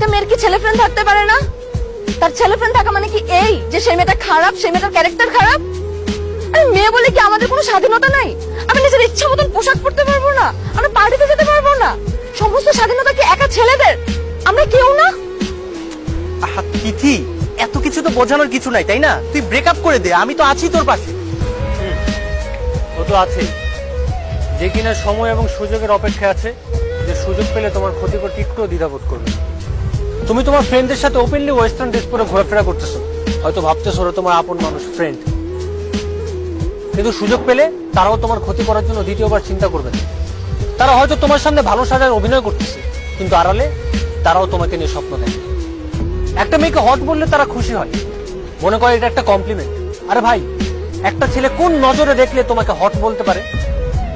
একটা মেয়ের কি ছেলে ফ্রেন্ড থাকতে পারে না? তার ছেলে ফ্রেন্ড থাকা মানে কি এই যে সেই মেয়েটা খারাপ, সেই মেয়েটার ক্যারেক্টার খারাপ? আরে মেয়ে বলে কি আমাদের কোনো স্বাধীনতা নাই? আমি নিজের ইচ্ছা মতন পোশাক পরতে পারবো না, আমরা পার্টিতে যেতে পারবো না? সমস্ত স্বাধীনতা কি একা ছেলেদের? আমরা কেউ না? তিথি, এত কিছু তো বোঝানোর কিছু নাই, তাই না? তুই ব্রেকআপ করে দে, আমি তো আছি তোর পাশে। ও তো আছেই, যে কিনা সময় এবং সুযোগের অপেক্ষায় আছে, যে সুযোগ পেলে তোমার ক্ষতি করতে একটুও দ্বিধাবোধ করবে। তুমি তোমার ফ্রেন্ডদের সাথে ওপেনলি ওয়েস্টার্ন ড্রেস পরে ঘোরাফেরা করতেছো, হয়তো ভাবতেছো ওরা তোমার আপন মানুষ, ফ্রেন্ড, কিন্তু সুযোগ পেলে তারাও তোমার ক্ষতি করার জন্য দ্বিতীয়বার চিন্তা করবে না। তারা হয়তো তোমার সামনে ভালো সাজার অভিনয় করতেছে, কিন্তু আড়ালে তারাও তোমাকে নিয়ে স্বপ্ন দেখে। একটা মেয়েকে হট বললে তারা খুশি হয়, মনে করে এটা একটা কমপ্লিমেন্ট। আরে ভাই, একটা ছেলে কোন নজরে দেখলে তোমাকে হট বলতে পারে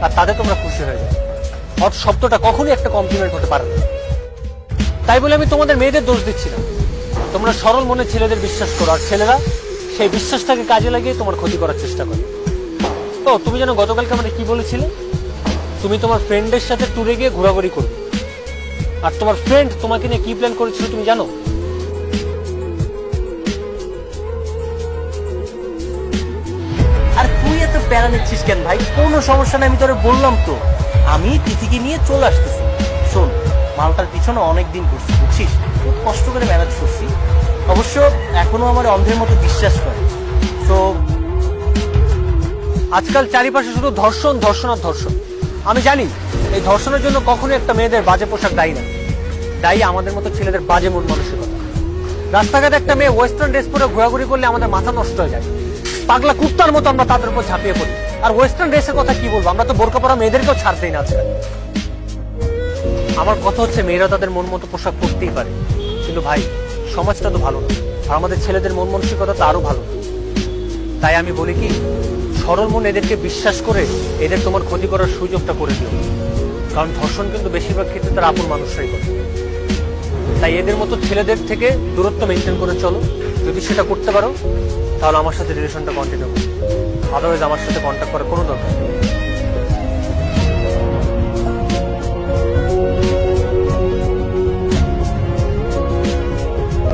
আর তাতে তোমরা খুশি হয়ে যাও? হট শব্দটা কখনোই একটা কমপ্লিমেন্ট হতে পারে না। তাই বলে আমি তোমাদের মেয়েদের দোষ দিচ্ছি না, তোমরা সরল মনে ছেলেদের বিশ্বাস করো, আর ছেলেরা সেই বিশ্বাসটাকে কাজে লাগিয়ে তোমার ক্ষতি করার চেষ্টা করে। তো তুমি যেন গতকালকে আমাকে কি বলেছিলে, তুমি তোমার ফ্রেন্ডের সাথে ট্যুরে গিয়ে ঘোরাঘুরি করবে, আর তোমার ফ্রেন্ড তোমাকে নিয়ে কি প্ল্যান করেছিল তুমি জানো? আর তুই এত প্যারা নিচ্ছিস কেন ভাই? কোনো সমস্যা নেই, আমি তোরে বললাম তো আমি তিথিকে নিয়ে চলে আসতেছি। শোন, মালটার পিছনে অনেকদিন ঘুরছি, বুঝছিস? খুব কষ্ট করে ম্যানেজ করছি, অবশ্য এখনো আমার অন্ধের মতো বিশ্বাস করে। তো আজকাল চারিপাশে শুধু ধর্ষণ, ধর্ষণ আর ধর্ষণ। আমি জানি এই ধর্ষণের জন্য কখনোই একটা মেয়েদের বাজে পোশাক দায়ী না, দায়ী আমাদের মতো ছেলেদের বাজে মন মানসিকতা। রাস্তাঘাটে একটা মেয়ে ওয়েস্টার্ন ড্রেস পরে ঘোরাঘুরি করলে আমাদের মাথা নষ্ট হয়ে যায়, পাগলা কুত্তার মতো আমরা তাদের উপর ঝাঁপিয়ে পড়ি। আর ওয়েস্টার্ন ড্রেসের কথা কি বলবো, আমরা তো বোরকা পরা মেয়েদেরকেও ছাড় দেই না আজকাল। আমার কথা হচ্ছে, মেয়েরা তাদের মন মতো পোশাক পরতেই পারে, কিন্তু ভাই সমাজটা তো ভালো না, আর আমাদের ছেলেদের মন মানসিকতা তো আরো ভালো না। তাই আমি বলি কি, সরল মন এদেরকে বিশ্বাস করে এদের তোমার ক্ষতি করার সুযোগটা করে দিও, কারণ ধর্ষণ কিন্তু বেশিরভাগ ক্ষেত্রে তার আপন মানুষরাই করে। তাই এদের মতো ছেলেদের থেকে দূরত্ব মেনটেন করে চলো। যদি সেটা করতে পারো তাহলে আমার সাথে রিলেশনটা কন্টিনিউ করো, আদারওয়াইজ আমার সাথে কন্ট্যাক্ট করার কোনো দরকার নেই।